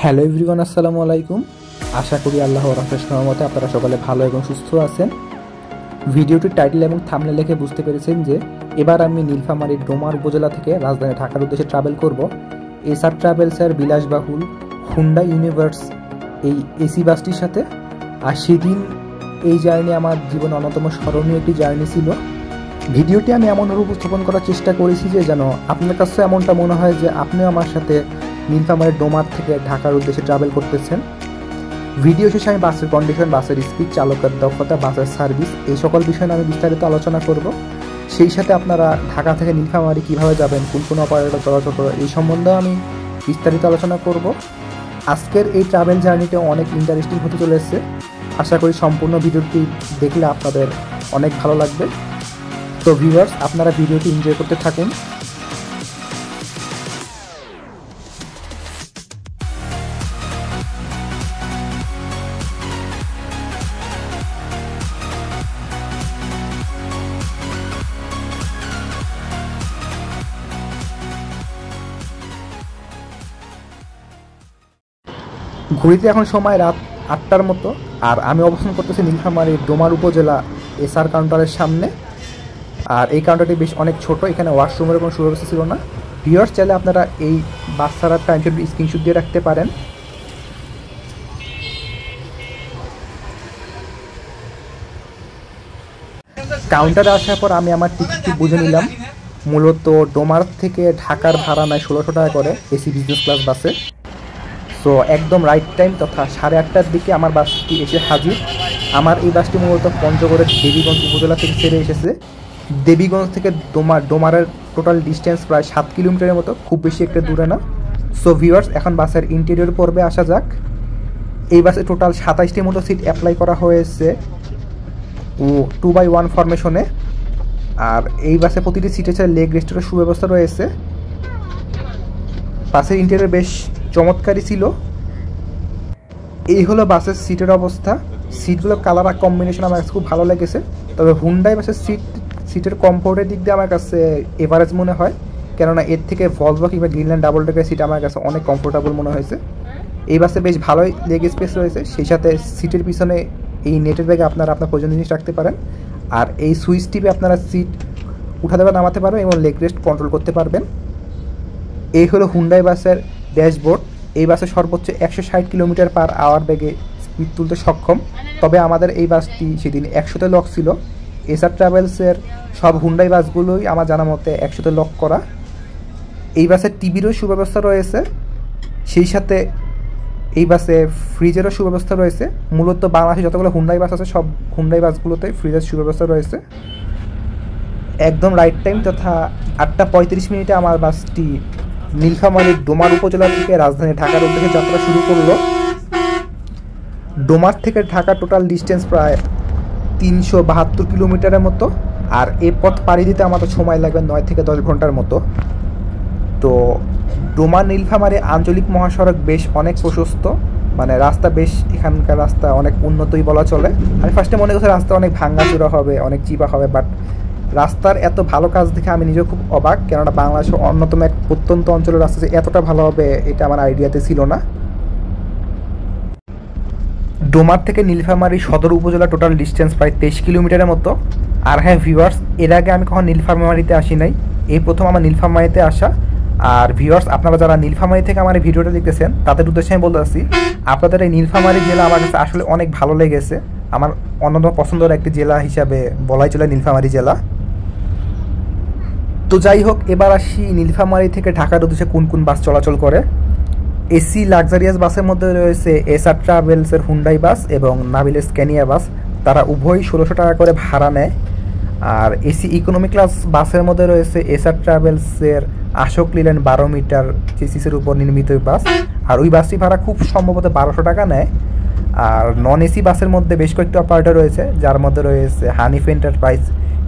Hello everyone, আসসালামু আলাইকুম। আশা করি আল্লাহর অশেষ রহমতে আপনারা সকলে ভালো এবং সুস্থ আছেন। ভিডিওটির টাইটেল এবং থাম্বনেল দেখে বুঝতে পেরেছেন যে এবার আমি নীলফামারীর ডোমার উপজেলা থেকে রাজধানী ঢাকার উদ্দেশ্যে ট্রাভেল করব। এসআর ট্রাভেলসের বিলাসবাহুল হুন্ডা ইউনিভার্স এই এসি বাসটির সাথে। আর সেদিন এই জার্নি আমার জীবনে অন্যতম স্মরণীয় একটি জার্নি ছিল। ভিডিওটি আমি এমনভাবে উপস্থাপন করার চেষ্টা করেছি যে যেন আপনার কাছে এমনটা মনে হয় যে আপনিও আমার সাথে নীলফামারীর ডোমার থেকে ঢাকার উদ্দেশ্যে ট্রাভেল করতেছেন। ভিডিও শেষে আমি বাসের কন্ডিশন, বাসের স্পিড, চালকের দক্ষতা, বাসের সার্ভিস এই সকল বিষয় নিয়ে আমি বিস্তারিত আলোচনা করব। সেই সাথে আপনারা ঢাকা থেকে নীলফামারী কীভাবে যাবেন, কোন কোন অপারেটর চলাচল করবে এই সম্বন্ধেও আমি বিস্তারিত আলোচনা করব। আজকের এই ট্রাভেল জার্নিটা অনেক ইন্টারেস্টিং হতে চলেছে। আশা করি সম্পূর্ণ ভিডিওটি দেখলে আপনাদের অনেক ভালো লাগবে। তো ভিউয়ার্স, আপনারা ভিডিওটি এনজয় করতে থাকুন। ঘুরিতে এখন সময় রাত 8টার মতো, আর আমি অবস্থান করতেছি নীলফামারীর ডোমার উপজেলা এসআর কাউন্টারের সামনে। আর এই কাউন্টারটি বেশ অনেক ছোট, এখানে ওয়াশরুমের কোনো সুব্যবস্থা ছিল না। ভিউয়ার্স, চাইলে আপনারা এই বাস ছাড়ার টাইম টেবিল স্ক্রিনশট দিয়ে রাখতে পারেন। কাউন্টারে আসার পর আমি আমার টিকিটটি বুঝে নিলাম। মূলত ডোমার থেকে ঢাকার ভাড়া নেয় 1600 টাকা করে এসি বিজনেস ক্লাস বাসে। সো একদম রাইট টাইম তথা 8:30টার দিকে আমার বাসটি এসে হাজির। আমার এই বাসটি মূলত পঞ্চগড়ের দেবীগঞ্জ উপজেলা থেকে ছেড়ে এসেছে। দেবীগঞ্জ থেকে ডোমারের টোটাল ডিস্টেন্স প্রায় 7 কিলোমিটারের মতো, খুব বেশি একটা দূরে না। সো ভিউয়ার্স, এখন বাসের ইন্টেরিয়র পর্বে আসা যাক। এই বাসে টোটাল 27টির মতো সিট অ্যাপ্লাই করা হয়েছে 2x1 ফরমেশনে। আর এই বাসে প্রতিটি সিটে ছাড়া লেগ রেস্টের সুব্যবস্থা রয়েছে। বাসের ইন্টেরিয়র বেশ চমৎকারই ছিল। এই হলো বাসের সিটের অবস্থা। সিটগুলো কালার আর কম্বিনেশন আমার কাছে খুব ভালো লেগেছে। তবে হুন্ডাই বাসের সিটের কমফোর্টের দিক দিয়ে আমার কাছে এভারেজ মনে হয়, কেননা এর থেকে ভলভো কিংবা গ্রিনল্যান্ড ডাবল ডেকার সিট আমার কাছে অনেক কমফোর্টেবল মনে হয়েছে। এই বাসে বেশ ভালোই লেগ স্পেস রয়েছে। সেই সাথে সিটের পিছনে এই নেটের ব্যাগে আপনারা আপনার প্রয়োজনীয় জিনিস রাখতে পারেন। আর এই সুইচ টিপে আপনারা সিট উঠাতে বা নামাতে পারবেন এবং লেগ রেস্ট কন্ট্রোল করতে পারবেন। এই হলো হুন্ডাই বাসের ড্যাশবোর্ড। এই বাসে সর্বোচ্চ 160 কিলোমিটার/আওয়ার বেগে স্পিড তুলতে সক্ষম। তবে আমাদের এই বাসটি সেদিন 100তে লক ছিল। এসআর ট্রাভেলসের সব হুন্ডাই বাসগুলোই আমার জানা মতে 100তে লক করা। এই বাসের টিভিরও সুব্যবস্থা রয়েছে। সেই সাথে এই বাসে ফ্রিজেরও সুব্যবস্থা রয়েছে। মূলত বাংলাদেশে যতগুলো হুন্ডাই বাস আছে সব হুন্ডাই বাসগুলোতে ফ্রিজের সুব্যবস্থা রয়েছে। একদম রাইট টাইম তথা 8:35 আমার বাসটি নীলফামারীর ডোমার উপজেলা থেকে রাজধানী ঢাকার উদ্দেশ্যে যাত্রা শুরু করলো। ডোমার থেকে ঢাকা টোটাল ডিস্টেন্স প্রায় 372 কিলোমিটারের মতো। আর এই পথ পাড়ি দিতে আমাদের সময় লাগবে 9 থেকে 10 ঘন্টার মতো। তো ডোমার নীলফামারী আঞ্চলিক মহাসড়ক বেশ অনেক প্রশস্ত, মানে রাস্তা বেশ, এখানকার রাস্তা অনেক উন্নতই বলা চলে। আমি ফার্স্টে মনে করছি রাস্তা অনেক ভাঙাচোরা হবে, অনেক চিপা হবে, বাট রাস্তার এত ভালো কাজ দেখে আমি নিজেও খুব অবাক, কেননা বাংলাদেশের অন্যতম এক প্রত্যন্ত অঞ্চলের রাস্তা যে এতটা ভালো হবে এটা আমার আইডিয়াতে ছিল না। ডোমার থেকে নীলফামারী সদর উপজেলা টোটাল ডিস্টেন্স প্রায় 23 কিলোমিটারের মতো। আর হ্যাঁ ভিউয়ার্স, এর আগে আমি কখনো নীলফামারীতে আসি নাই, এই প্রথম আমার নীলফামারীতে আসা। আর ভিউয়ার্স, আপনারা যারা নীলফামারী থেকে আমার এই ভিডিওটা দেখতেছেন তাদের উদ্দেশ্যে আমি বলতে চাচ্ছি, আপনাদের এই নীলফামারী জেলা আমার কাছে আসলে অনেক ভালো লেগেছে। আমার অন্যতম পছন্দের একটি জেলা হিসাবে বলাই চলে নীলফামারী জেলা। তো যাই হোক, এবার আসি নীলফামারী থেকে ঢাকার উদ্দেশ্যে কোন কোন বাস চলাচল করে। এসি লাক্সারিয়াস বাসের মধ্যে রয়েছে এসআর ট্রাভেলসের হুন্ডাই বাস এবং নাবিল স্ক্যানিয়া বাস। তারা উভয়ই 1600 টাকা করে ভাড়া নেয়। আর এসি ইকোনমি ক্লাস বাসের মধ্যে রয়েছে এসআর ট্রাভেলসের আশোক লিল্যান্ড 12 মিটার চেসিসের উপর নির্মিত বাস। আর ওই বাসটি ভাড়া খুব সম্ভবত 1200 টাকা নেয়। আর নন এসি বাসের মধ্যে বেশ কয়েকটি অপারেটর রয়েছে, যার মধ্যে রয়েছে হানিফ এন্টারপ্রাইজ,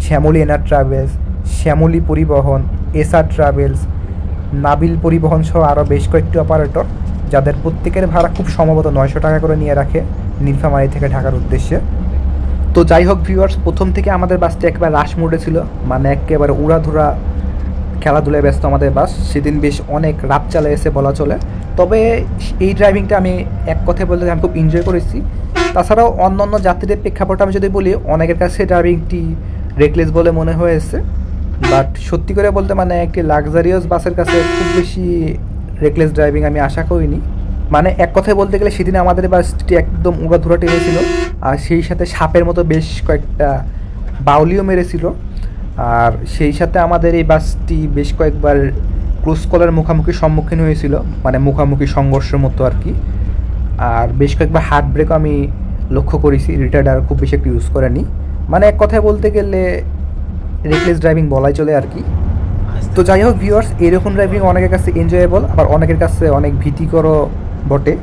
শ্যামলী এনার ট্রাভেলস, শ্যামলী পরিবহন, এসআর ট্রাভেলস, নাবিল পরিবহন সহ আরও বেশ কয়েকটি অপারেটর, যাদের প্রত্যেকের ভাড়া খুব সম্ভবত 900 টাকা করে নিয়ে রাখে নীলফামারী থেকে ঢাকার উদ্দেশ্যে। তো যাই হোক ভিউয়ার্স, প্রথম থেকে আমাদের বাসটি একেবারে রাশ মোডে ছিল, মানে একেবারে উড়াধুরা খেলাধুলায় ব্যস্ত আমাদের বাস। সেদিন বেশ অনেক রাত চালিয়েছে বলা চলে। তবে এই ড্রাইভিংটা আমি এক কথায় বলতে আমি খুব এনজয় করেছি। তাছাড়াও অন্য অন্য যাত্রীদের প্রেক্ষাপটে আমি যদি বলি, অনেকের কাছে ড্রাইভিংটি রেকলেস বলে মনে হয়েছে, বাট সত্যি করে বলতে মানে একটি লাক্সারিয়াস বাসের কাছে খুব বেশি রেকলেস ড্রাইভিং আমি আশা করিনি। মানে এক কথায় বলতে গেলে সেদিন আমাদের বাসটি একদম উড়াধুরা টেনেছিল, আর সেই সাথে সাপের মতো বেশ কয়েকটা বাউলিও মেরেছিল। আর সেই সাথে আমাদের এই বাসটি বেশ কয়েকবার ক্রুজ কলের মুখোমুখি সম্মুখীন হয়েছিল, মানে মুখোমুখি সংঘর্ষের মতো আর কি। আর বেশ কয়েকবার হার্ট ব্রেকও আমি লক্ষ্য করেছি, রিটার্ডার খুব বেশি একটু ইউজ করেনি। মানে এক কথায় বলতে গেলে রেকলেস ড্রাইভিং বলাই চলে আর কি। তো যাই হোক ভিউয়ার্স, এরকম ড্রাইভিং অনেকের কাছে এনজয়েবল, আবার অনেকের কাছে অনেক ভীতিকর বটে।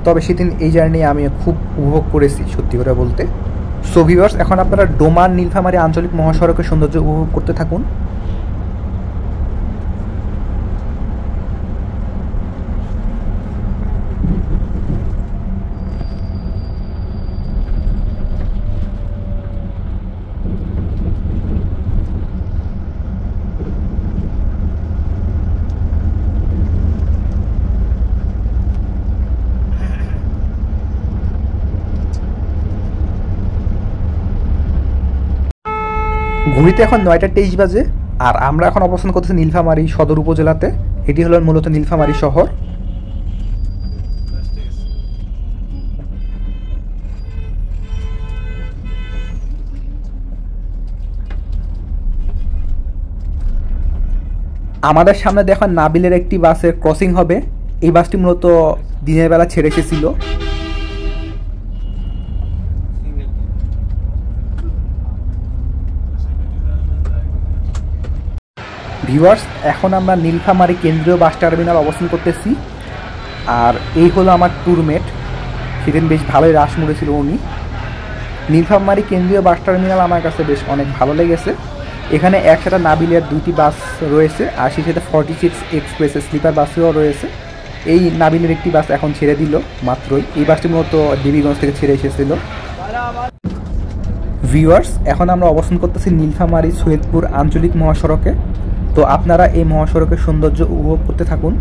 তবে সেদিন এই জার্নি আমি খুব উপভোগ করেছি সত্যি করে বলতে। সো ভিউয়ার্স, এখন আপনারা ডোমান নীলফামারী আঞ্চলিক মহাসড়কের সৌন্দর্য উপভোগ করতে থাকুন। ঘড়িতে এখন 9টা 23 বাজে, আর আমরা এখন অবস্থান করতেছি নীলফামারী সদর উপজেলাতে। এটি হলো মূলত নীলফামারী শহর। আমাদের সামনে দেখুন নাবিলের একটি বাসের ক্রসিং হবে। এই বাসটি মূলত দিনের বেলা ছেড়ে এসেছিল। ভিউয়ার্স, এখন আমরা নীলফামারী কেন্দ্রীয় বাস টার্মিনাল অবস্থান করতেছি। আর এই হলো আমার ট্যুরমেট, সেদিন বেশ ভালোই রাশ মুড়েছিল উনি। নীলফামারী কেন্দ্রীয় বাস টার্মিনাল আমার কাছে বেশ অনেক ভালো লেগেছে। এখানে একসাথে নাবিলের 2টি বাস রয়েছে, আর সেই সাথে 46 এক্সপ্রেসের স্লিপার বাসও রয়েছে। এই নাবিলের একটি বাস এখন ছেড়ে দিল মাত্রই। এই বাসটি মূলত দেবীগঞ্জ থেকে ছেড়ে এসেছিল। ভিউয়ার্স, এখন আমরা অবস্থান করতেছি নীলফামারী সৈয়দপুর আঞ্চলিক মহাসড়কে। তো আপনারা এই মহাসড়কের সৌন্দর্য উপভোগ করতে থাকুন।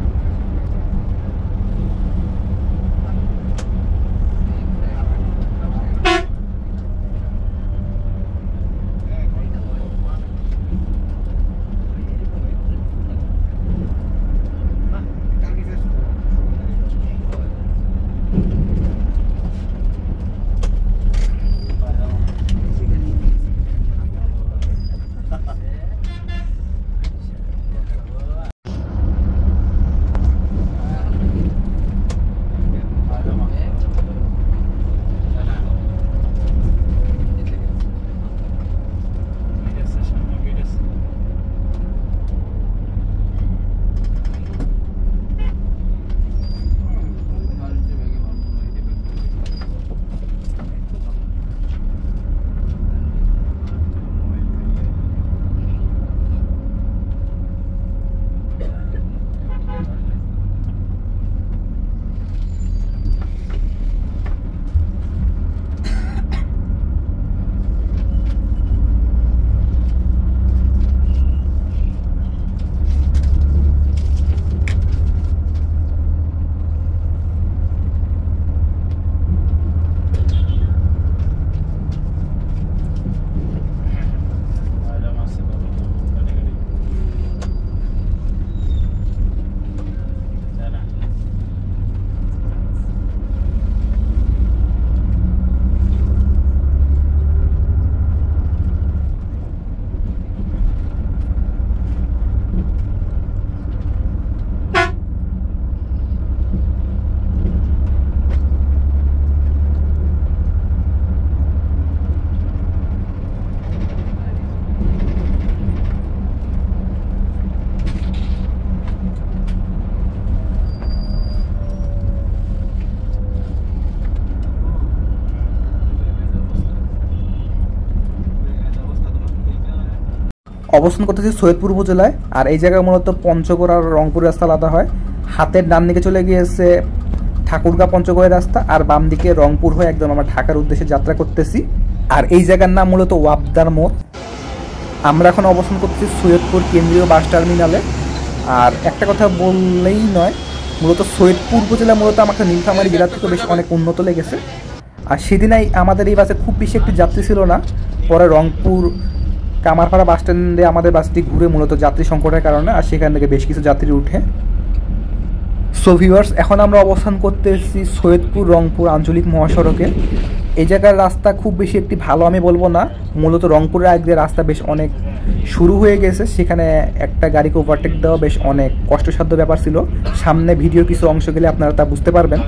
অবস্থান করতেছি সৈয়দপুর উপজেলায়। আর এই জায়গায় মূলত পঞ্চগড় আর রংপুর রাস্তা আলাদা হয়। হাতের ডান দিকে চলে গিয়েছে ঠাকুরগাঁ পঞ্চগড়ের রাস্তা, আর বাম দিকে রংপুর হয়ে একদম আমরা ঢাকার উদ্দেশ্যে যাত্রা করতেছি। আর এই জায়গার নাম মূলত ওয়াবদার মোড়। আমরা এখন অবস্থান করতেছি সৈয়দপুর কেন্দ্রীয় বাস টার্মিনালে। আর একটা কথা বললেই নয়, মূলত সৈয়দপুর উপজেলা মূলত আমাকে নীলফামারী জেলা থেকে বেশ অনেক উন্নত লেগেছে। আর সেদিনই আমাদের এই বাসে খুব বেশি একটি যাত্রী ছিল না। পরে রংপুর কামারপাড়া বাস স্ট্যান্ডে আমাদের বাসটি ঘুরে মূলত যাত্রী সংকটের কারণে, আর সেখান থেকে বেশ কিছু যাত্রী উঠে। সো ভিউয়ার্স, এখন আমরা অবস্থান করতেছি সৈয়দপুর রংপুর আঞ্চলিক মহাসড়কে। এই জায়গার রাস্তা খুব বেশি একটি ভালো আমি বলবো না, মূলত রংপুরের আগে রাস্তা বেশ অনেক শুরু হয়ে গেছে। সেখানে একটা গাড়িকে ওভারটেক দেওয়া বেশ অনেক কষ্টসাধ্য ব্যাপার ছিল। সামনে ভিডিও কিছু অংশ গেলে আপনারা তা বুঝতে পারবেন।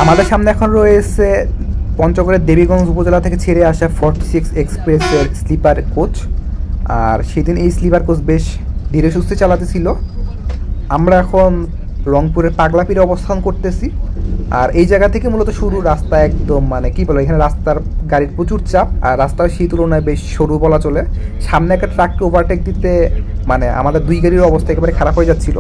আমাদের সামনে এখন রয়েছে পঞ্চগড়ের দেবীগঞ্জ উপজেলা থেকে ছেড়ে আসা 46 এক্সপ্রেসের স্লিপার কোচ। আর সেদিন এই স্লিপার কোচ বেশ ধীরে সুস্থে চালাতেছিল। আমরা এখন রংপুরের পাগলাপীরে অবস্থান করতেছি। আর এই জায়গা থেকে মূলত শুরু রাস্তা, একদম মানে কি বলো, এখানে রাস্তার গাড়ির প্রচুর চাপ, আর রাস্তার সেই তুলনায় বেশ সরু বলা চলে। সামনে একটা ট্রাককে ওভারটেক দিতে মানে আমাদের দুই গাড়ির অবস্থা একেবারে খারাপ হয়ে যাচ্ছিল।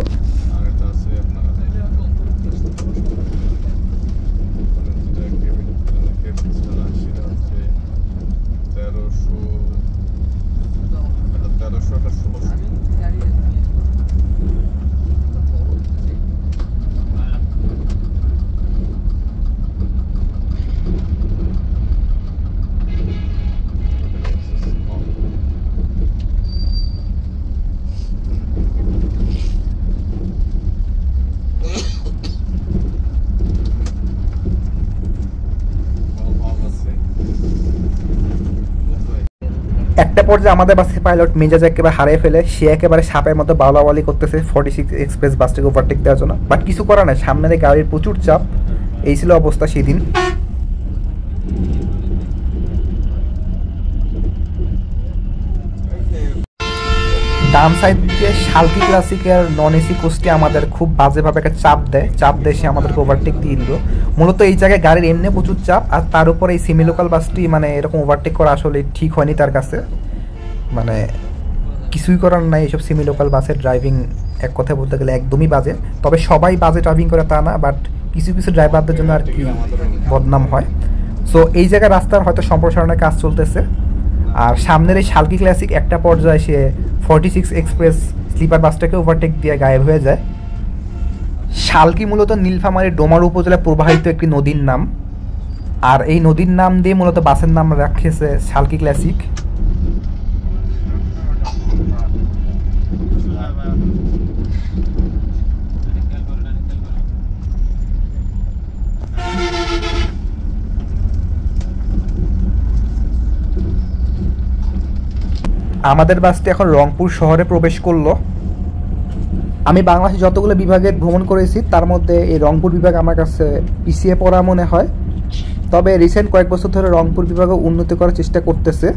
একটা পর্যায়ে আমাদের বাসের পাইলট মেজাজ একেবারে হারিয়ে ফেলে। সে একেবারে সাপের মতো বাউলাবালি করতেছে 46 এক্সপ্রেস বাসটাকে ওভারটেক দেওয়ার জন্য, বাট কিছু করার নাই, সামনে গাড়ির প্রচুর চাপ। এই ছিল অবস্থা সেদিন। ডান সাইড দিয়ে শালকি ক্লাসিকের নন এসি কোচটি আমাদের খুব বাজেভাবে একটা চাপ দেয় সে আমাদেরকে ওভারটেক দিয়ে দিল। মূলত এই জায়গায় গাড়ির এমনি প্রচুর চাপ, আর তার উপর এই সেমি লোকাল বাসটি মানে এরকম ওভারটেক করা আসলে ঠিক হয়নি তার কাছে। মানে কিছুই করার নাই, এইসব সেমি লোকাল বাসের ড্রাইভিং এক কথা বলতে গেলে একদমই বাজে। তবে সবাই বাজে ড্রাইভিং করে তা না, বাট কিছু কিছু ড্রাইভারদের জন্য আর কি বদনাম হয়। সো এই জায়গায় রাস্তার হয়তো সম্প্রসারণের কাজ চলতেছে। আর সামনের এই শালকি ক্লাসিক একটা পর্যায়ে সে 46 এক্সপ্রেস স্লিপার বাসটাকে ওভারটেক দিয়ে গায়েব হয়ে যায়। শালকি মূলত নীলফামারীর ডোমার উপজেলায় প্রবাহিত একটি নদীর নাম, আর এই নদীর নাম দিয়ে মূলত বাসের নাম রাখেছে শালকি ক্লাসিক। আমাদের বাসটি এখন রংপুর শহরে প্রবেশ করলো। আমি বাংলাদেশে যতগুলো বিভাগে ভ্রমণ করেছি তার মধ্যে এই রংপুর বিভাগ আমার কাছে পিছিয়ে পড়া মনে হয়। তবে রিসেন্ট কয়েক বছর ধরে রংপুর বিভাগে উন্নতি করার চেষ্টা করতেছে।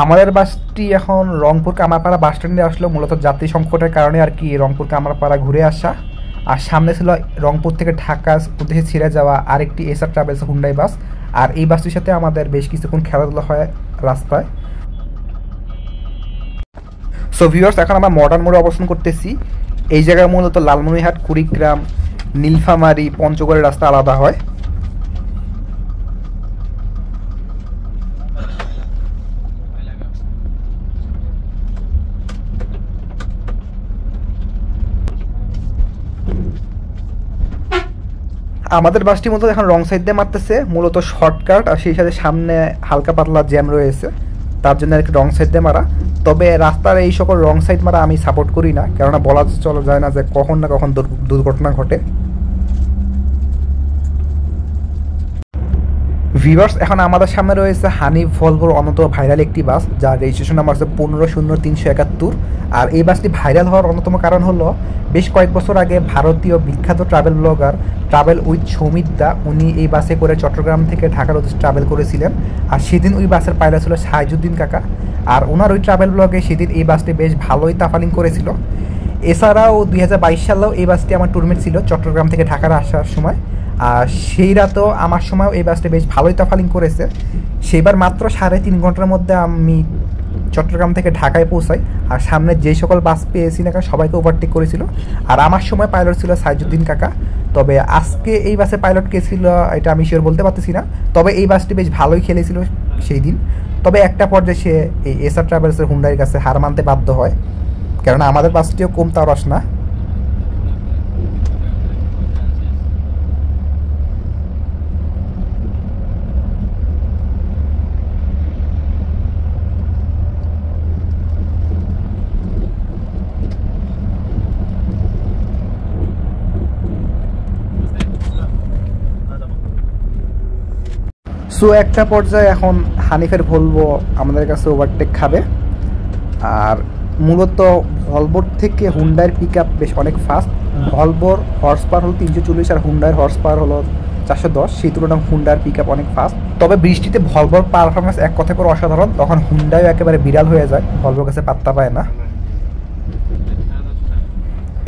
আমাদের বাসটি এখন রংপুর কামারপাড়া বাস স্ট্যান্ডে আসলো, মূলত যাত্রী সংকটের কারণে আর কি রংপুর কামারপাড়া ঘুরে আসা। আর সামনে ছিল রংপুর থেকে ঢাকা উদ্দেশ্যে ছেড়ে যাওয়া আরেকটি এসআর ট্রাভেলস হুন্ডাই বাস। আর এই বাসটির সাথে আমাদের বেশ কিছুক্ষণ খেলাধুলা হয় রাস্তায়। সো ভিউয়ার্স, এখন আমরা মডার্ন মোড়ে অবস্থান করতেছি। এই জায়গায় মূলত লালমনিরহাট, কুড়িগ্রাম, নীলফামারী, পঞ্চগড়ের রাস্তা আলাদা হয়। আমাদের বাসটি মূলত এখন রং সাইড দিয়ে মারতেছে, মূলত শর্টকাট, আর সেই সাথে সামনে হালকা পাতলা জ্যাম রয়েছে, তার জন্য আর কি রং সাইড দিয়ে মারা। তবে রাস্তার এই সকল রং সাইড মারা আমি সাপোর্ট করি না, কেননা বলা চলা যায় না যে কখন না কখন দুর্ঘটনা ঘটে। ভিউয়ার্স, এখন আমাদের সামনে রয়েছে হানিফ ভলভোর অন্যতম ভাইরাল একটি বাস, যার রেজিস্ট্রেশন নাম্বার হচ্ছে 150371। আর এই বাসটি ভাইরাল হওয়ার অন্যতম কারণ হলো বেশ কয়েক বছর আগে ভারতীয় বিখ্যাত travel blogger travel with Soumit da, উনি এই বাসে করে চট্টগ্রাম থেকে ঢাকার উদ্দেশ্যে ট্রাভেল করেছিলেন। আর সেদিন ওই বাসের পাইলট ছিল সাইজুদ্দিন কাকা। আর ওনার ওই ট্রাভেল ব্লগে সেদিন এই বাসটি বেশ ভালোই তাফালিং করেছিল। এছাড়াও 2022 সালেও এই বাসটি আমার টুরমেট ছিল চট্টগ্রাম থেকে ঢাকার আসার সময়। আর সেই রাতেও আমার সময়ও এই বাসটা বেশ ভালোই তাফালিং করেছে। সেবার মাত্র 3.5 ঘন্টার মধ্যে আমি চট্টগ্রাম থেকে ঢাকায় পৌঁছাই। আর সামনে যে সকল বাস পেয়েছি না সবাইকে ওভারটেক করেছিল। আর আমার সময় পাইলট ছিল সাইজুদ্দিন কাকা। তবে আজকে এই বাসে পাইলট কে ছিল এটা আমি শিওর বলতে পারতেছি না। তবে এই বাসটি বেশ ভালোই খেলেছিল সেই দিন। তবে একটা পর্যায়ে সে এই এসআর ট্রাভেলসের হুন্ডাইয়ের কাছে হার মানতে বাধ্য হয়, কেননা আমাদের বাসটিও কম তারস না। সো একটা পর্যায়ে এখন হানিফের ভলভো আমাদের কাছে ওভারটেক খাবে। আর মূলত ভলভোর থেকে হুন্ডাইয়ের পিক আপ বেশ অনেক ফাস্ট। ভলভোর হর্স পাওয়ার হলো 340 আর হুন্ডাইয়ের হর্স পাওয়ার হলো 410। সেই তুলনায় হুন্ডাইয়ের পিক আপ অনেক ফাস্ট। তবে বৃষ্টিতে ভলভোর পারফরমেন্স এক কথা করে অসাধারণ, তখন হুন্ডাইও একেবারে বিড়াল হয়ে যায়, ভলভোর কাছে পাত্তা পায় না।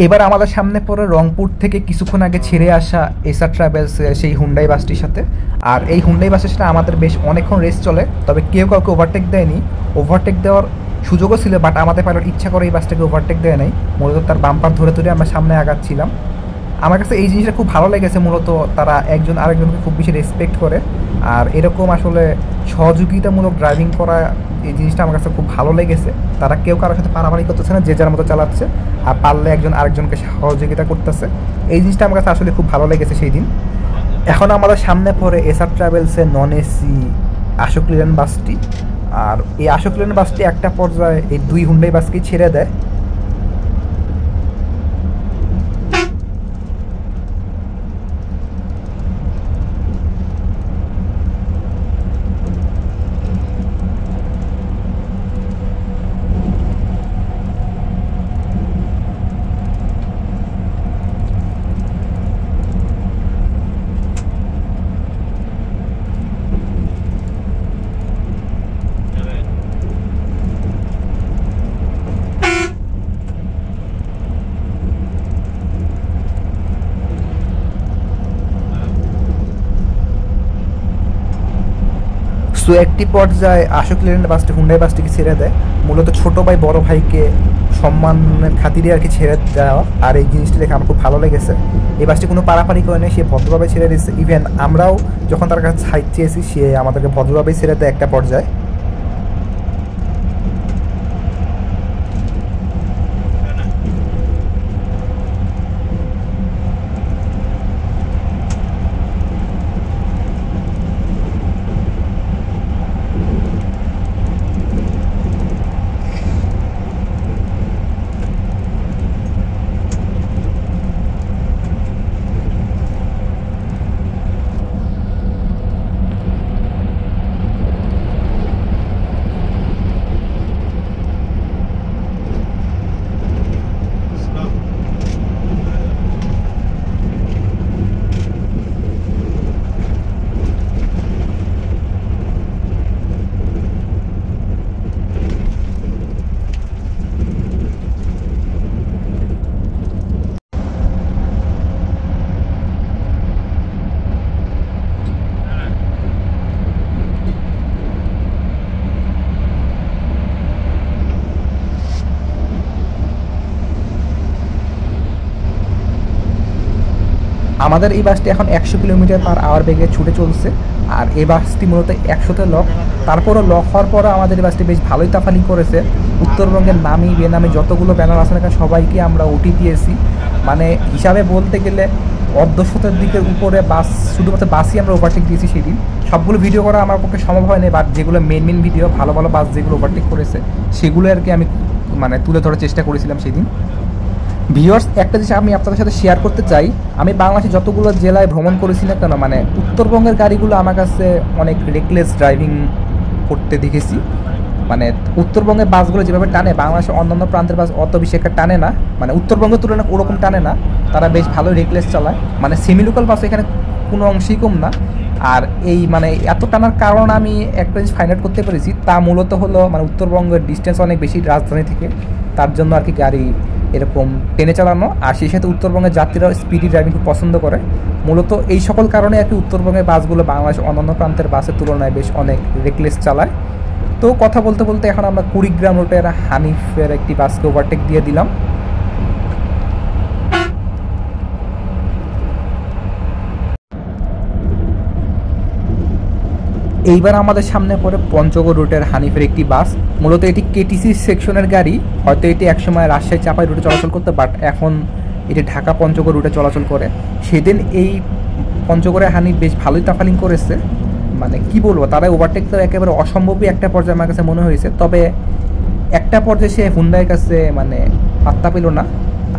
এবার আমাদের সামনে পড়ে রংপুর থেকে কিছুক্ষণ আগে ছেড়ে আসা এসআর ট্রাভেলস সেই হুন্ডাই বাসটির সাথে। আর এই হুন্ডাই বাসের সাথে আমাদের বেশ অনেকক্ষণ রেস চলে, তবে কেউ কাউকে ওভারটেক দেয়নি। ওভারটেক দেওয়ার সুযোগও ছিল, বাট আমাদের পাইলট ইচ্ছা করে এই বাসটাকে ওভারটেক দেয় নাই। মূলত তার বাম্পার ধরে ধরে আমরা সামনে আগাচ্ছিলাম। আমার কাছে এই জিনিসটা খুব ভালো লেগেছে, মূলত তারা একজন আরেকজনকে খুব বেশি রেসপেক্ট করে। আর এরকম আসলে সহযোগিতামূলক ড্রাইভিং করা, এই জিনিসটা আমার কাছে খুব ভালো লেগেছে। তারা কেউ কারোর সাথে পারাপারি করতেছে না, যে যার মতো চালাচ্ছে, আর পারলে একজন আরেকজনকে সহযোগিতা করতেছে। এই জিনিসটা আমার কাছে আসলে খুব ভালো লেগেছে সেই দিন। এখন আমাদের সামনে পড়ে এসআর ট্রাভেলসের নন এসি আশোক লেল্যান্ড বাসটি। আর এই আশোক লেল্যান্ড বাসটি একটা পর্যায়ে এই দুই হুন্ডাই বাসকেই ছেড়ে দেয়। সো একটি পর্যায়ে আশোক লেল্যান্ড বাসটি হুন্ডাই বাসটিকে ছেড়ে দেয়, মূলত ছোটো ভাই বড় ভাইকে সম্মানের খাতিরে আর কি ছেড়ে দেওয়া। আর এই জিনিসটি দেখে আমার খুব ভালো লেগেছে। এই বাসটি কোনো পারাপারি করে নেই, সে ভদ্রভাবে ছেড়ে দিচ্ছে। ইভেন আমরাও যখন তার কাছে সাইড চেয়েছি, সে আমাদেরকে ভদ্রভাবেই ছেড়ে দেয় একটা পর্যায়ে। আমাদের এই বাসটি এখন 100 কিলোমিটার/আওয়ার বেগে ছুটে চলছে। আর এই বাসটি মূলত 100-তে লক। তারপরও লক হওয়ার পরও আমাদের এই বাসটি বেশ ভালোই তাফালিং করেছে। উত্তরবঙ্গের নামি বেনামি যতগুলো ব্যানার আছে না সবাইকে আমরা ওটি দিয়েছি। মানে হিসাবে বলতে গেলে অর্ধশতের দিকের উপরে বাস, শুধুমাত্র বাসই আমরা ওভারটেক দিয়েছি সেদিন। সবগুলো ভিডিও করা আমার পক্ষে সম্ভব হয়নি, বাট যেগুলো মেন ভিডিও, ভালো ভালো বাস যেগুলো ওভারটেক করেছে সেগুলো আর কি আমি মানে তুলে ধরার চেষ্টা করেছিলাম সেদিন। ভিউয়ার্স, একটা জিনিস আমি আপনাদের সাথে শেয়ার করতে চাই, আমি বাংলাদেশে যতগুলো জেলায় ভ্রমণ করেছি না কেন, মানে উত্তরবঙ্গের গাড়িগুলো আমার কাছে অনেক রেকলেস ড্রাইভিং করতে দেখেছি। মানে উত্তরবঙ্গের বাসগুলো যেভাবে টানে, বাংলাদেশের অন্যান্য প্রান্তের বাস অত বেশি একটা টানে না, মানে উত্তরবঙ্গের তুলনায় ওরকম টানে না, তারা বেশ ভালো রেকলেস চালায়। মানে সেমি লোকাল বাস এখানে কোনো অংশেই কম না। আর এই মানে এত টানার কারণ আমি একটা জিনিস ফাইন্ড আউট করতে পেরেছি, তা মূলত হলো মানে উত্তরবঙ্গের ডিস্টেন্স অনেক বেশি রাজধানী থেকে, তার জন্য আর কি গাড়ি এরকম টেনে চালানো। আর সেই সাথে উত্তরবঙ্গের যাত্রীরাও স্পিডি ড্রাইভিং খুব পছন্দ করে। মূলত এই সকল কারণে আর কি উত্তরবঙ্গের বাসগুলো বাংলাদেশের অন্যান্য প্রান্তের বাসের তুলনায় বেশ অনেক রেকলেস চালায়। তো কথা বলতে বলতে এখন আমরা কুড়িগ্রাম রুটের হানিফের একটি বাসকে ওভারটেক দিয়ে দিলাম। এইবার আমাদের সামনে পড়ে পঞ্চগড় রুটের হানিফের একটি বাস। মূলত এটি কেটিসি সেকশনের গাড়ি, হয়তো এটি একসময় রাজশাহী চাপাই রুটে চলাচল করতে, বাট এখন এটি ঢাকা পঞ্চগড় রুটে চলাচল করে। সেদিন এই পঞ্চগড়ের হানিফ বেশ ভালোই তাফালিং করেছে, মানে কি বলবো, তারা ওভারটেক তো একেবারে অসম্ভবই একটা পর্যায়ে আমার কাছে মনে হয়েছে। তবে একটা পর্যায়ে সে হুন্ডাইয়ের কাছে মানে পাত্তা পেল না,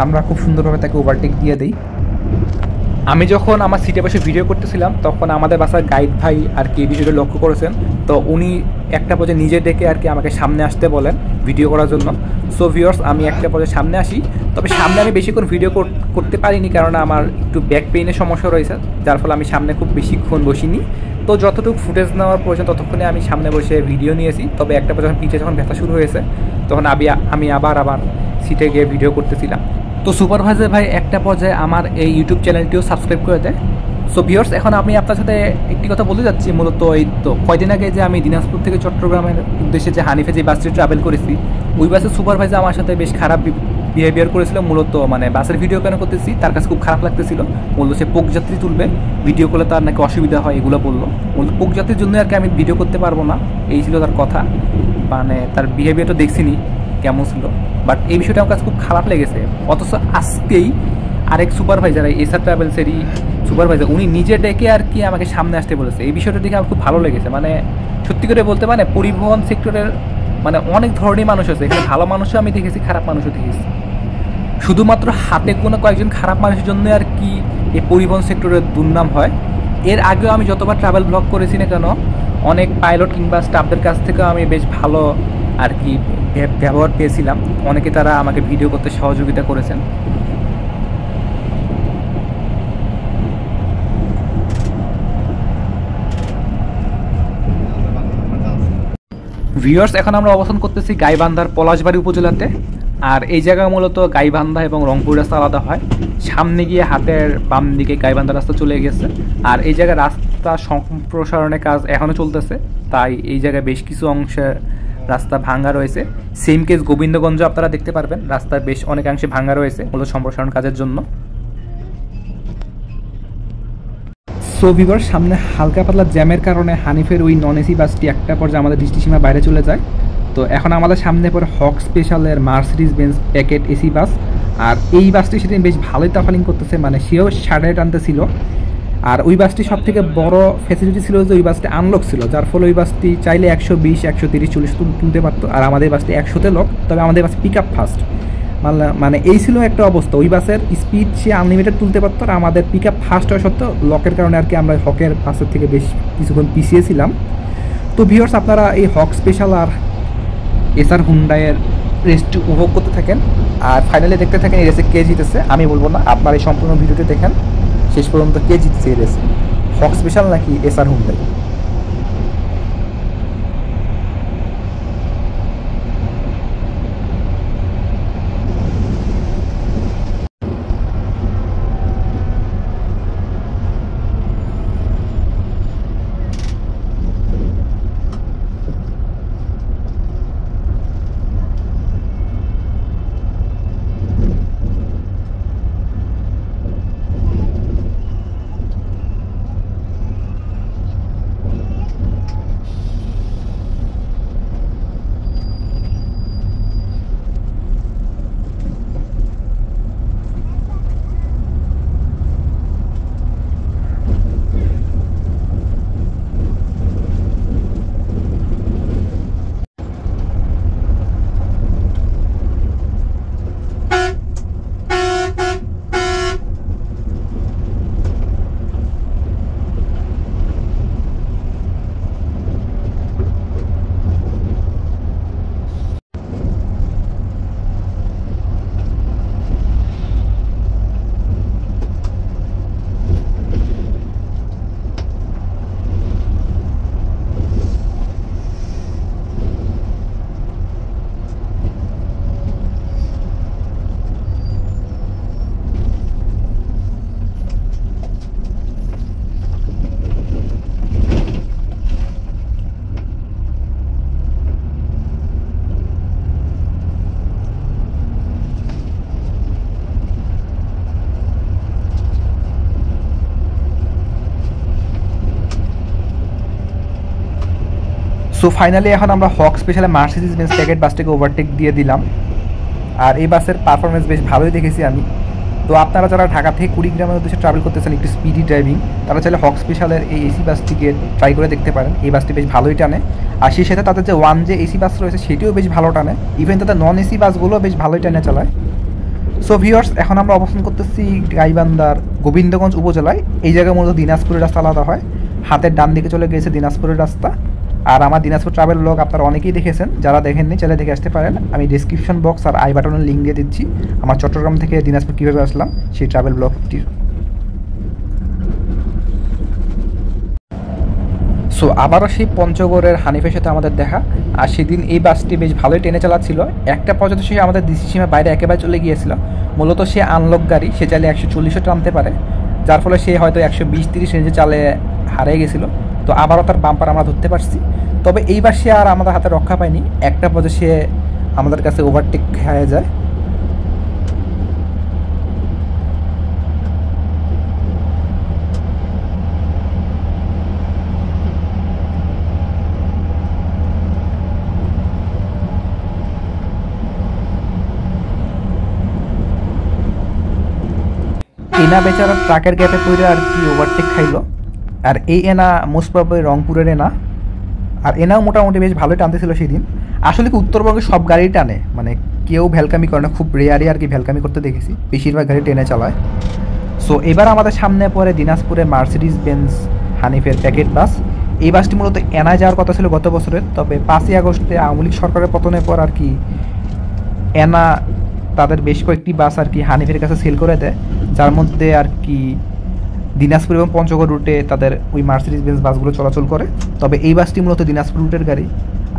আমরা খুব সুন্দরভাবে তাকে ওভারটেক দিয়ে দিই। আমি যখন আমার সিটে বসে ভিডিও করতেছিলাম তখন আমাদের বাসার গাইড ভাই আর কি ভিডিওটা লক্ষ্য করেছেন, তো উনি একটা পর্যায়ে নিজে ডেকে আর কি আমাকে সামনে আসতে বলেন ভিডিও করার জন্য। সো ভিউয়ার্স, আমি একটা পর্যায়ে সামনে আসি, তবে সামনে আমি বেশিক্ষণ ভিডিও করতে পারিনি, কারণ আমার একটু ব্যাক পেইনের সমস্যা রয়েছে, যার ফলে আমি সামনে খুব বেশিক্ষণ বসিনি। তো যতটুকু ফুটেজ নেওয়ার প্রয়োজন ততক্ষণে আমি সামনে বসে ভিডিও নিয়েছি। তবে একটা পর্যায়ে পিঠে যখন ব্যথা শুরু হয়েছে তখন আমি আবার সিটে গিয়ে ভিডিও করতেছিলাম। তো সুপারভাইজার ভাই একটা পর্যায়ে আমার এই ইউটিউব চ্যানেলটিও সাবস্ক্রাইব করে দেয়। সো ভিউয়ার্স, এখন আমি আপনার সাথে একটি কথা বলতে যাচ্ছি। মূলত এই তো কয়দিন আগে যে আমি দিনাজপুর থেকে চট্টগ্রামের উদ্দেশ্যে যে হানিফে যে বাসটি ট্রাভেল করেছি, ওই বাসের সুপারভাইজার আমার সাথে বেশ খারাপ বিহেভিয়ার করেছিল। মূলত মানে বাসের ভিডিও কেন করতেছি তার কাছে খুব খারাপ লাগতেছিল। মূলত সে পোক যাত্রী তুলবে, ভিডিও করলে তার নাকি অসুবিধা হয়, এগুলো বললো। মূলত পোক যাত্রীর জন্য আর কি আমি ভিডিও করতে পারবো না, এই ছিল তার কথা। মানে তার বিহেভিয়ারটা দেখছিনি কেমন ছিল, বাট এই বিষয়টা আমার কাছে খুব খারাপ লেগেছে। অথচ আজকেই আরেক সুপারভাইজার, এসআর ট্রাভেলসেরই সুপারভাইজার, উনি নিজে ডেকে আর কি আমাকে সামনে আসতে বলেছে। এই বিষয়টা দেখে আমার খুব ভালো লেগেছে। মানে সত্যি করে বলতে, মানে পরিবহন সেক্টরের মানে অনেক ধরনের মানুষ আছে এখানে, ভালো মানুষও আমি দেখেছি, খারাপ মানুষও দেখেছি। শুধুমাত্র হাতে কোনো কয়েকজন খারাপ মানুষের জন্য আর কি এই পরিবহন সেক্টরের দুর্নাম হয়। এর আগেও আমি যতবার ট্রাভেল ব্লগ করেছি না কেন, অনেক পাইলট কিংবা স্টাফদের কাছ থেকেও আমি বেশ ভালো আর কি ব্যবহার পেয়েছিলাম। অনেকে তারা আমাকে ভিডিও করতে সহযোগিতা করেছেন। ভিউয়ার্স, এখন আমরা অবস্থান করতেছি গাইবান্ধার পলাশবাড়ি উপজেলাতে। আর এই জায়গা মূলত গাইবান্ধা এবং রংপুর রাস্তা আলাদা হয়। সামনে গিয়ে হাতের বাম দিকে গাইবান্ধা রাস্তা চলে গেছে। আর এই জায়গায় রাস্তা সম্প্রসারণের কাজ এখনও চলতেছে, তাই এই জায়গায় বেশ কিছু অংশের রাস্তা ভাঙ্গা রয়েছে। সেম কেস গোবিন্দগঞ্জ আপনারা দেখতে পারবেন, রাস্তার বেশ অনেকাংশে ভাঙ্গা রয়েছে মূলত সম্প্রসারণ কাজের জন্য। সো ভিউয়ার্স, সামনে হালকা পাতলা জ্যামের কারণে হানিফের ওই নন এসি বাসটি একটা পর্যায়ে আমাদের দৃষ্টিসীমা বাইরে চলে যায়। তো এখন আমাদের সামনে পরে হক স্পেশালের Mercedes Benz packet AC bus. আর এই বাসটি সেদিন বেশ ভালোই তাফালিং করতেছে, মানে সেও সাড়ে টানতেছিল। আর ওই বাসটি সব থেকে বড় ফ্যাসিলিটি ছিল যে ওই বাসটি আনলক ছিল, যার ফলে ওই বাসটি চাইলে 120, 130, 40 তুলতে পারতো। আর আমাদের বাসটি 100-তে লক, তবে আমাদের বাস পিক আপ ফাস্ট, মানে এই ছিল একটা অবস্থা। ওই বাসের স্পিড সে আনলিমিটেড তুলতে পারতো, আর আমাদের পিক আপ ফাস্ট হওয়া সত্ত্বেও লকের কারণে আর কি আমরা হকের বাসের থেকে বেশ কিছুক্ষণ পিছিয়েছিলাম। তো ভিউয়ার্স, আপনারা এই হক স্পেশাল আর এসআর হুন্ডাইয়ের রেসটি উপভোগ করতে থাকেন, আর ফাইনালি দেখতে থাকেন এই রেসে কে জিতেছে। আমি বলবো না, আপনার এই সম্পূর্ণ ভিডিওটি দেখেন শেষ পর্যন্ত কে জিতছে এই রেসে, হক স্পেশাল নাকি এসআর হুন্ডাই। সো ফাইনালি এখন আমরা হক স্পেশালে মার্সিডিজ বেঞ্জ প্যাকেট বাসটাকে ওভারটেক দিয়ে দিলাম। আর এই বাসের পারফরমেন্স বেশ ভালোই দেখেছি আমি। তো আপনারা যারা ঢাকা থেকে কুড়িগ্রামের উদ্দেশ্যে ট্রাভেল করতেছেন একটু স্পিডি ড্রাইভিং, তারা চাইলে হক স্পেশালের এই এসি বাসটিকে ট্রাই করে দেখতে পারেন। এই বাসটি বেশ ভালোই টানে, আর সেই সাথে তাদের যে ওয়ান যে এসি বাস রয়েছে সেটিও বেশ ভালো টানে, ইভেন তাদের নন এসি বাসগুলো বেশ ভালোই টানে চালায়। সো ভিউয়ার্স, এখন আমরা অবস্থান করতেছি গাইবান্ধার গোবিন্দগঞ্জ উপজেলায়। এই জায়গায় মূলত দিনাজপুরের রাস্তা আলাদা হয়, হাতের ডান দিকে চলে গিয়েছে দিনাজপুরের রাস্তা। আর আমার দিনাজপুর ট্রাভেল ব্লগ আপনারা অনেকেই দেখেছেন, যারা দেখেননি চাইলে দেখে আসতে পারেন। আমি ডিসক্রিপশন বক্স আর আই বাটনের লিঙ্ক দিয়ে দিচ্ছি আমার চট্টগ্রাম থেকে দিনাজপুর কীভাবে আসলাম সেই ট্রাভেল ব্লগটির। সো আবারও সেই পঞ্চগড়ের হানিফের সাথে আমাদের দেখা। আর সেদিন এই বাসটি বেশ ভালোই টেনে চালাচ্ছিল, একটা পর্যন্ত সে আমাদের ডিসি সীমার বাইরে একেবারে চলে গিয়েছিল। মূলত সে আনলক গাড়ি, সে চাইলে 140ও টানতে পারে, যার ফলে সে হয়তো 120-30 রেঞ্জে চালে হারিয়ে গেছিলো। তো আবারও তার বাম্পার আমরা ধরতে পারছি, তবে এইবার সে আর আমাদের হাতে রক্ষা পায়নি। একটা পর্যায়ে সে আমাদের কাছে ওভারটেক খেয়ে যায়। এনা বেচারা ট্রাকের গ্যাপে পড়ে আর কি ওভারটেক খাইলো। আর এই এনা মোস্ট প্রবাবলি রংপুরের এনা, আর এনাও মোটামুটি বেশ ভালোই টানতেছিল সেদিন। আসলে কি উত্তরবঙ্গে সব গাড়ি টানে, মানে কেউ ভ্যালকামি করে না, খুব রেয়ারই আর কি ভ্যালকামি করতে দেখেছি, বেশিরভাগ গাড়ি টেনে চালায়। সো এবার আমাদের সামনে পড়ে দিনাজপুরে মার্সিডিজ বেঞ্জ হানিফের প্যাকেট বাস। এই বাসটি মূলত এনায় যাওয়ার কথা ছিল গত বছরের, তবে 5ই আগস্টে আওয়ামী লীগ সরকারের পতনের পর আর কি এনা তাদের বেশ কয়েকটি বাস আর কি হানিফের কাছে সেল করে দেয়, যার মধ্যে আর কি দিনাজপুর এবং পঞ্চগড় রুটে তাদের ওই মার্সিডিজ বেঞ্জ বাসগুলো চলাচল করে। তবে এই বাসটি মূলত দিনাজপুর রুটের গাড়ি।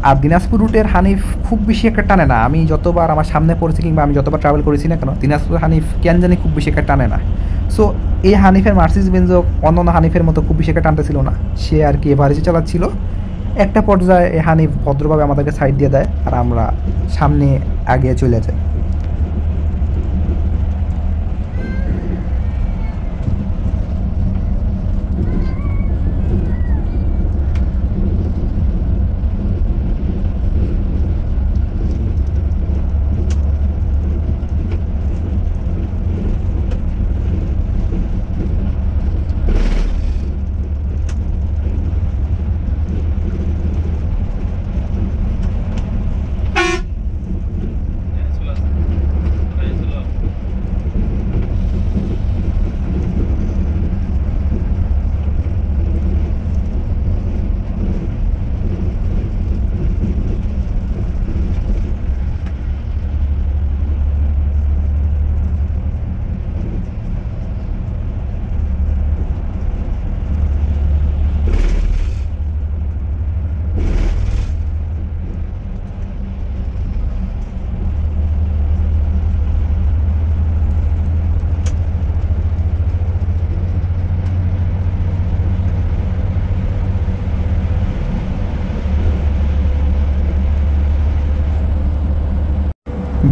আর দিনাজপুর রুটের হানিফ খুব বেশি একটা টানে না, আমি যতবার আমার সামনে পড়েছি কিংবা আমি যতবার ট্রাভেল করেছি না কেন, দিনাজপুর হানিফ কেন জানি খুব বেশি একটা টানে না। সো এই হানিফের মার্সিডিজ বেঞ্জও অন্যান্য হানিফের মতো খুব বেশি একটা টানতেছিল না, সে আর কি এভারেজে চালাচ্ছিল। একটা পর্যায়ে এই হানিফ ভদ্রভাবে আমাদেরকে সাইড দিয়ে দেয় আর আমরা সামনে আগে চলে যাই।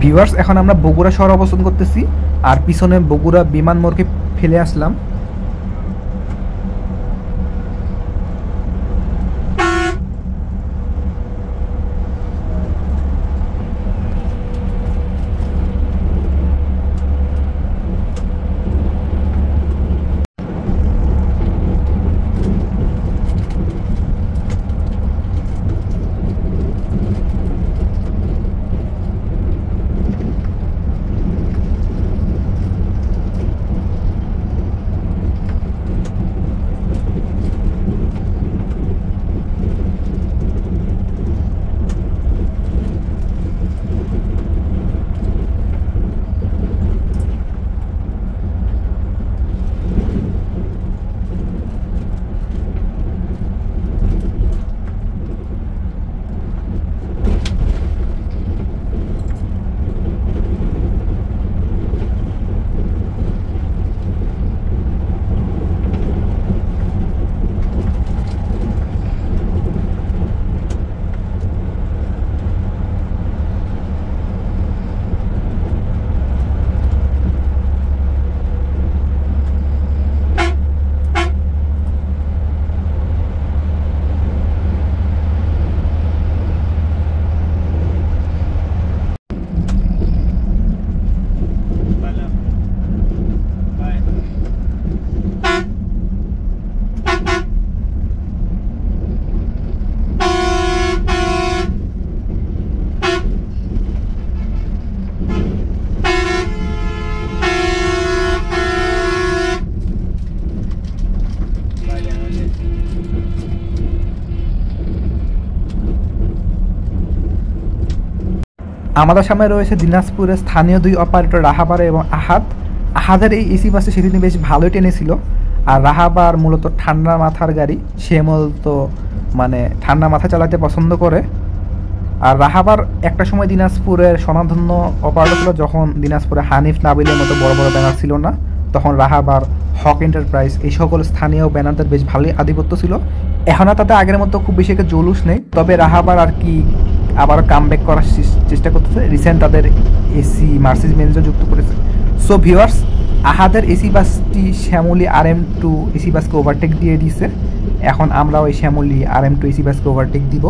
ভিউয়ার্স, এখন আমরা বগুড়া শহর অবস্থান করতেছি, আর পিছনে বগুড়া বিমান মোড়কে ফেলে আসলাম। আমাদের সামনে রয়েছে দিনাজপুরের স্থানীয় 2 অপারেটর রাহাবার এবং আহাদ। আহাদের এই এসি বাসটি সেদিন বেশ ভালোই টেনেছিল, আর রাহাবার মূলত ঠান্ডা মাথার গাড়ি, সে মূলত মানে ঠান্ডা মাথা চালাতে পছন্দ করে। আর রাহাবার একটা সময় দিনাজপুরের স্বনামধন্য অপারেটর ছিল, যখন দিনাজপুরে হানিফ নাবিলের মতো বড় বড় ব্যানার ছিল না, তখন রাহাবার, হক এন্টারপ্রাইজ এই সকল স্থানীয় ব্যানারদের বেশ ভালোই আধিপত্য ছিল। এখন আর তাতে আগের মতো খুব বেশি একটা জলুস নেই, তবে রাহাবার আর কি আবার কামব্যাক করার চেষ্টা করতেছে। রিসেন্ট তাদের এসি মার্সিডিজ বেঞ্জও যুক্ত করেছে। সো ভিউয়ার্স, আহাদের এসি বাসটি শ্যামলী RM2 এসি বাসকে ওভারটেক দিয়ে দিয়েছে। এখন আমরা ওই শ্যামলী RM2 এসি বাসকে ওভারটেক দিব।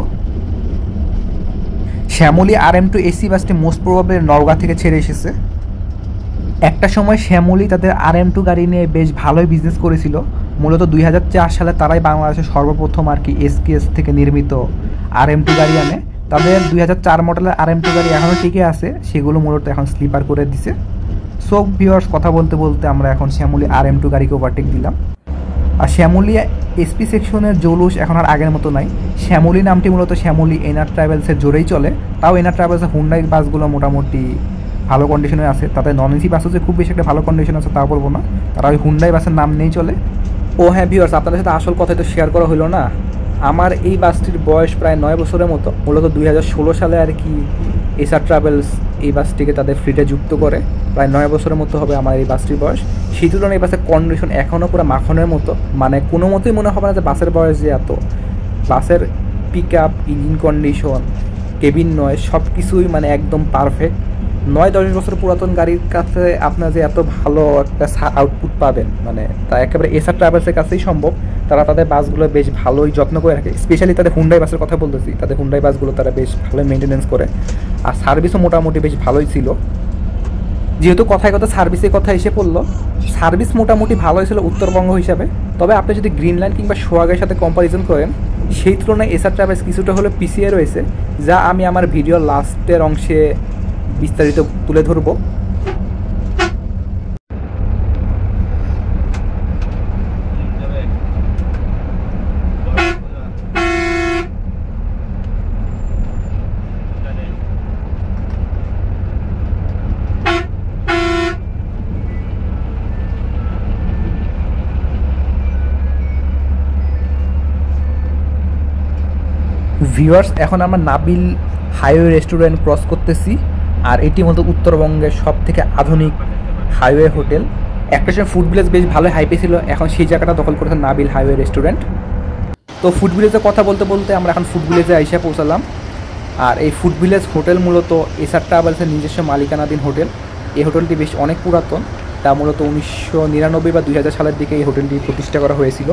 শ্যামলী RM2 এসি বাসটি মোস্ট প্রবাবলি নওগাঁ থেকে ছেড়ে এসেছে। একটা সময় শ্যামলী তাদের RM2 গাড়ি নিয়ে বেশ ভালোই বিজনেস করেছিল। মূলত 2004 সালে তারাই বাংলাদেশের সর্বপ্রথম আর কি SKS থেকে নির্মিত RM2 গাড়ি আনে। তাদের 2004 মডেলের RM2 গাড়ি এখনও টিকে আছে, সেগুলো মূলত এখন স্লিপার করে দিছে। সো ভিউয়ার্স, কথা বলতে বলতে আমরা এখন শ্যামলী RM2 গাড়িকে ওভারটেক দিলাম। আর শ্যামলী SP সেকশনের জৌলুস এখন আর আগের মতো নাই। শ্যামলী নামটি মূলত শ্যামলী এনার ট্রাভেলসের জোরেই চলে। তাও এনার ট্রাভেলসের হুন্ডাই বাসগুলো মোটামুটি ভালো কন্ডিশনে আছে। তাদের নন এসি বাসও যে খুব বেশি একটা ভালো কন্ডিশন আছে তা বলবো না, তারা ওই হুন্ডাই বাসের নাম নেই চলে। ও হ্যাঁ ভিউয়ার্স, আপনাদের সাথে আসল কথা তো শেয়ার করা হলো না। আমার এই বাসটির বয়স প্রায় 9 বছরের মতো। মূলত 2016 সালে আর কি এসআর ট্রাভেলস এই বাসটিকে তাদের ফ্লিটে যুক্ত করে। প্রায় 9 বছরের মতো হবে আমার এই বাসটির বয়স। সেই তুলনায় এই বাসের কন্ডিশন এখনও পুরো মাখনের মতো, মানে কোনো মতোই মনে হবে না যে বাসের বয়স যে এত। বাসের pick up, engine condition, cabin noise সব কিছুই মানে একদম পারফেক্ট। 9-10 বছর পুরাতন গাড়ির কাছে আপনার যে এত ভালো একটা আউটপুট পাবেন, মানে তা একেবারে এসআর ট্রাভেলসের কাছেই সম্ভব। তারা তাদের বাসগুলো বেশ ভালোই যত্ন করে রাখে। স্পেশালি তাদের হুন্ডাই বাসের কথা বলতেছি, তাদের হুন্ডাই বাসগুলো তারা বেশ ভালোই মেনটেন্যান্স করে। আর সার্ভিসও মোটামুটি বেশ ভালোই ছিল। যেহেতু কথায় কথা সার্ভিসের কথা এসে পড়লো, সার্ভিস মোটামুটি ভালোই ছিল উত্তরবঙ্গ হিসাবে। তবে আপনি যদি গ্রিন লাইন কিংবা সোহাগের সাথে কম্পারিজন করেন, সেই তুলনায় এসআর ট্রাভেলস কিছুটা হলো পিছিয়ে রয়েছে, যা আমি আমার ভিডিওর লাস্টের অংশে বিস্তারিত তুলে ধরবো। ভিউয়ার্স, এখন আমরা নাবিল হাইওয়ে রেস্টুরেন্ট ক্রস করতেছি। আর এটি মতো উত্তরবঙ্গের সব থেকে আধুনিক হাইওয়ে হোটেল। একটা সময় ফুড ভিলেজ বেশ ভালো হাইপে ছিল, এখন সেই জায়গাটা দখল করেছে নাবিল হাইওয়ে রেস্টুরেন্ট। তো ফুড ভিলেজের কথা বলতে বলতে আমরা এখন ফুড ভিলেজে আইসা পৌঁছালাম। আর এই ফুড ভিলেজ হোটেল মূলত এসআর ট্রাভেলসের নিজস্ব মালিকানাধীন হোটেল। এই হোটেলটি বেশ অনেক পুরাতন, তা মূলত 1999 বা 2000 সালের দিকে এই হোটেলটি প্রতিষ্ঠা করা হয়েছিল।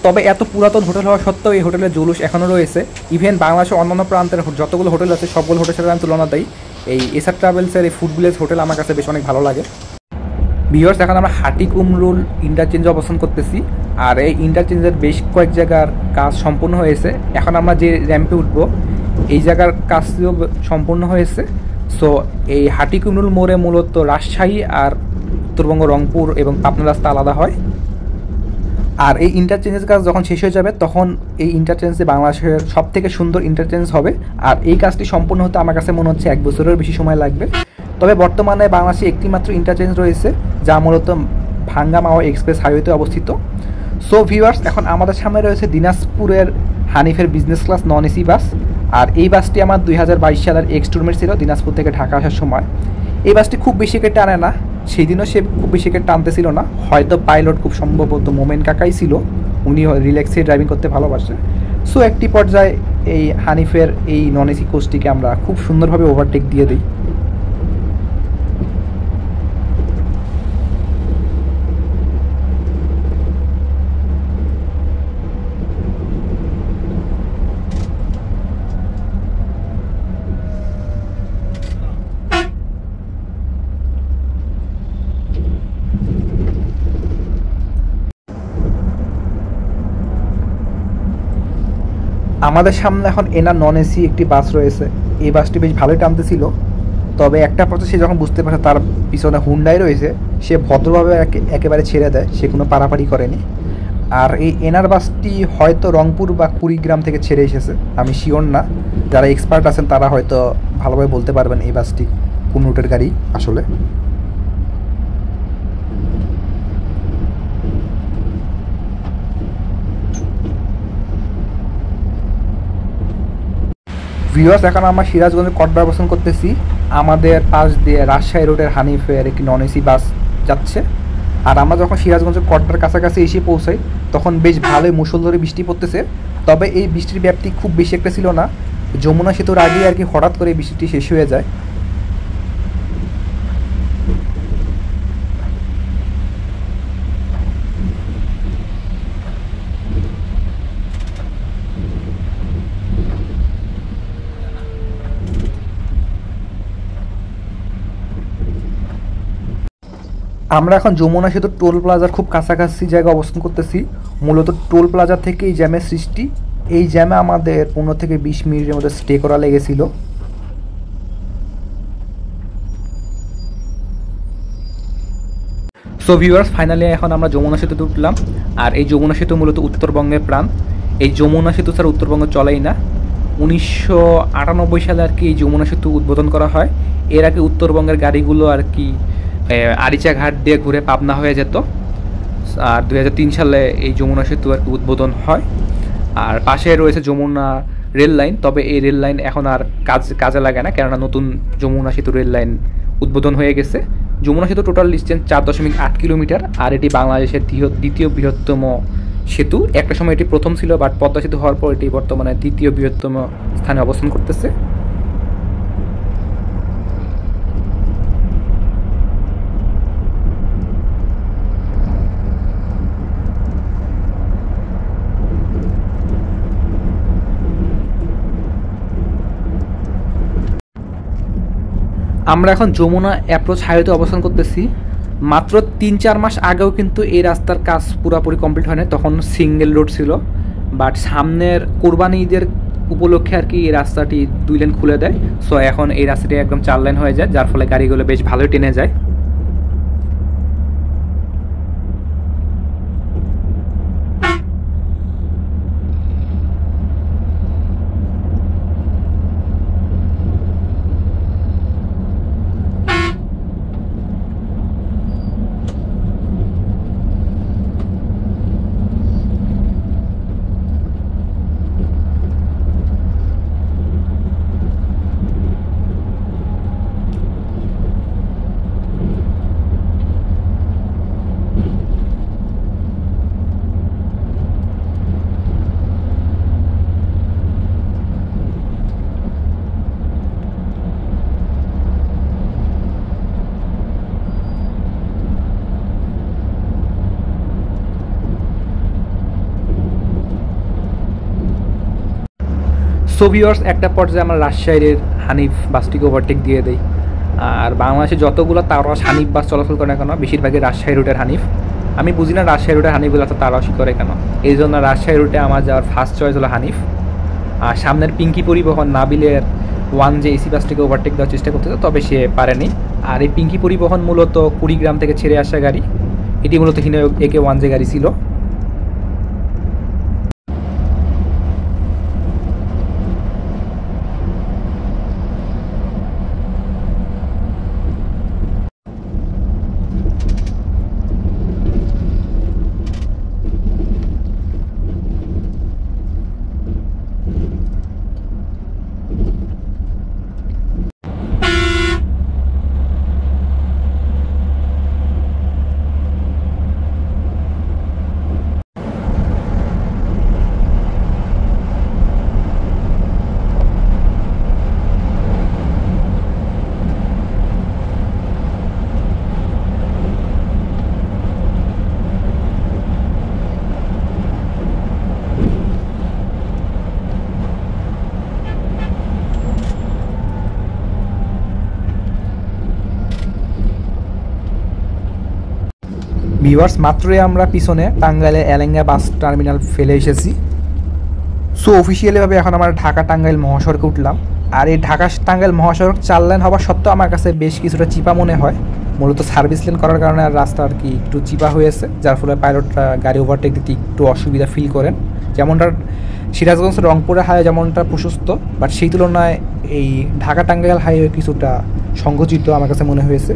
তবে এত পুরাতন হোটেল হওয়া সত্ত্বেও এই হোটেলের জৌলুস এখনও রয়েছে। ইভেন বাংলাদেশের অন্যান্য প্রান্তের যতগুলো হোটেল আছে সবগুলো হোটেলের সাথে আমি তুলনা দিই, এই এসআর ট্রাভেলসের এই ফুড ভিলেজ হোটেল আমার কাছে বেশ অনেক ভালো লাগে। ভিউয়ার্স, এখন আমরা হাটিকুমরুল ইন্টারচেঞ্জে অবস্থান করতেছি। আর এই ইন্টারচেঞ্জের বেশ কয়েক জায়গার কাজ সম্পূর্ণ হয়েছে। এখন আমরা যে র্যাম্পে উঠবো এই জায়গার কাজটিও সম্পূর্ণ হয়েছে। সো এই হাটিকুমরুল মোড়ে মূলত রাজশাহী আর উত্তরবঙ্গ রংপুর এবং পাবনা রাস্তা আলাদা হয়। আর এই ইন্টারচেঞ্জের কাজ যখন শেষ হয়ে যাবে, তখন এই ইন্টারচেঞ্জে বাংলাদেশের সব থেকে সুন্দর ইন্টারচেঞ্জ হবে। আর এই কাজটি সম্পূর্ণ হতে আমার কাছে মনে হচ্ছে 1 বছরের বেশি সময় লাগবে। তবে বর্তমানে বাংলাদেশে একটি মাত্র ইন্টারচেঞ্জ রয়েছে, যা মূলত ভাঙ্গা মাওয়া এক্সপ্রেস হাইওয়েতে অবস্থিত। সো ভিউয়ার্স, এখন আমাদের সামনে রয়েছে দিনাজপুরের হানিফের business class non AC bus. আর এই বাসটি আমার 2022 সালের এক্সটুরমেন্ট ছিল দিনাজপুর থেকে ঢাকা আসার সময়। এই বাসটি খুব বেশি কেটে টানে না, সেই দিনও সে খুব বেশি কেটে টানতেছিল না। হয়তো পাইলট খুব সম্ভবত মোমেন কাকাই ছিল, উনি রিল্যাক্সে ড্রাইভিং করতে ভালোবাসে। সো একটি পর্যায়ে এই হানিফের এই নন এসি কোচটিকে আমরা খুব সুন্দরভাবে ওভারটেক দিয়ে দিই। আমাদের সামনে এখন এনার নন এসি একটি বাস রয়েছে। এই বাসটি বেশ ভালোই টানতেছিল, তবে একটা পর্যায়ে সে যখন বুঝতে পারছে তার পিছনে হুন্ডাই রয়েছে, সে ভদ্রভাবে একেবারে ছেড়ে দেয়, সে কোনো পারাপারি করেনি। আর এই এনার বাসটি হয়তো রংপুর বা কুড়িগ্রাম থেকে ছেড়ে এসেছে, আমি শিওর না। যারা এক্সপার্ট আছেন তারা হয়তো ভালোভাবে বলতে পারবেন এই বাসটি কোন রুটের গাড়ি আসলে। ভিউয়ার্স, এখন আমরা সিরাজগঞ্জের কড্ডা অবস্থান করতেছি। আমাদের পাশ দিয়ে রাজশাহী রোডের হানিফের একটি নন এসি বাস যাচ্ছে। আর আমরা যখন সিরাজগঞ্জের কড্ডার কাছাকাছি এসে পৌঁছাই তখন বেশ ভালোই মুষলধারে বৃষ্টি পড়তেছে। তবে এই বৃষ্টির ব্যাপ্তি খুব বেশি একটা ছিল না, যমুনা সেতুর আগেই আর কি হঠাৎ করে বৃষ্টিটি শেষ হয়ে যায়। আমরা এখন যমুনা সেতু টোল প্লাজার খুব কাছাকাছি জায়গায় অবস্থান করতেছি। মূলত টোল প্লাজা থেকে এই জ্যামের সৃষ্টি। এই জ্যামে আমাদের 15 থেকে 20 মিনিটের মধ্যে স্টে করা লেগেছিল। সো ভিউয়ার্স, ফাইনালি এখন আমরা যমুনা সেতুতে উঠলাম। আর এই যমুনা সেতু মূলত উত্তরবঙ্গের প্রাণ। এই যমুনা সেতু ছাড়া উত্তরবঙ্গ চলেই না। 1998 সালে আর কি এই যমুনা সেতু উদ্বোধন করা হয়। এর আগে উত্তরবঙ্গের গাড়িগুলো আর কি আরিচা ঘাট দিয়ে ঘুরে পাবনা হয়ে যেত। আর 2003 সালে এই যমুনা সেতু আর কি উদ্বোধন হয়। আর পাশে রয়েছে যমুনা রেল লাইন, তবে এই রেল লাইন এখন আর কাজে লাগে না, কেননা নতুন যমুনা সেতু রেল লাইন উদ্বোধন হয়ে গেছে। যমুনা সেতু টোটাল ডিস্টেন্স 4.8 কিলোমিটার। আর এটি বাংলাদেশের দ্বিতীয় বৃহত্তম সেতু। একটা সময় এটি প্রথম ছিল, বাট পদ্মা সেতু হওয়ার পর এটি বর্তমানে দ্বিতীয় বৃহত্তম স্থানে অবস্থান করতেছে। আমরা এখন যমুনা অ্যাপ্রোচ হাইওয়েতে অবস্থান করতেছি। মাত্র 3-4 মাস আগেও কিন্তু এই রাস্তার কাজ পুরোপুরি কমপ্লিট হয় না, তখন সিঙ্গেল রোড ছিল। বাট সামনের কোরবানি ঈদের উপলক্ষে আর কি এই রাস্তাটি 2 লেন খুলে দেয়। সো এখন এই রাস্তাটি একদম 4 লেন হয়ে যায়, যার ফলে গাড়িগুলো বেশ ভালোই টেনে যায়। সো ভিউয়ার্স, একটা পর্যায়ে আমরা রাজশাহীর হানিফ বাসটিকে ওভারটেক দিয়ে দেই। আর বাংলাদেশে যতগুলো তারাস হানিফ বাস চলাচল করে না কেন, বেশিরভাগই রাজশাহী রুটের হানিফ। আমি বুঝি না রাজশাহী রুটের হানিফগুলো এত তারাসি করে কেন। এই জন্য রাজশাহী রুটে আমার যাওয়ার ফার্স্ট চয়েস হলো হানিফ। আর সামনের পিঙ্কি পরিবহন নাবিলের 1J এসি বাসটিকে ওভারটেক দেওয়ার চেষ্টা করতেছে, তবে সে পারেনি। আর এই পিঙ্কি পরিবহন মূলত কুড়িগ্রাম থেকে ছেড়ে আসা গাড়ি। এটি মূলত একে 1J গাড়ি ছিল। ভিউয়ার্স, মাত্রই আমরা পিছনে টাঙ্গাইলের এলেঙ্গা বাস টার্মিনাল ফেলে এসেছি। সো অফিসিয়ালিভাবে এখন আমরা ঢাকা টাঙ্গাইল মহাসড়কে উঠলাম। আর এই ঢাকা টাঙ্গাইল মহাসড়ক 4 লেন হওয়া সত্ত্বেও আমার কাছে বেশ কিছুটা চিপা মনে হয়। মূলত সার্ভিস লেন করার কারণে আর রাস্তা আর কি একটু চিপা হয়েছে, যার ফলে পাইলটরা গাড়ি ওভারটেক দিতে একটু অসুবিধা ফিল করেন। যেমনটা সিরাজগঞ্জ রংপুরের হাইওয়ে যেমনটা প্রশস্ত, বাট সেই তুলনায় এই ঢাকা টাঙ্গাইল হাইওয়ে কিছুটা সংকুচিত আমার কাছে মনে হয়েছে।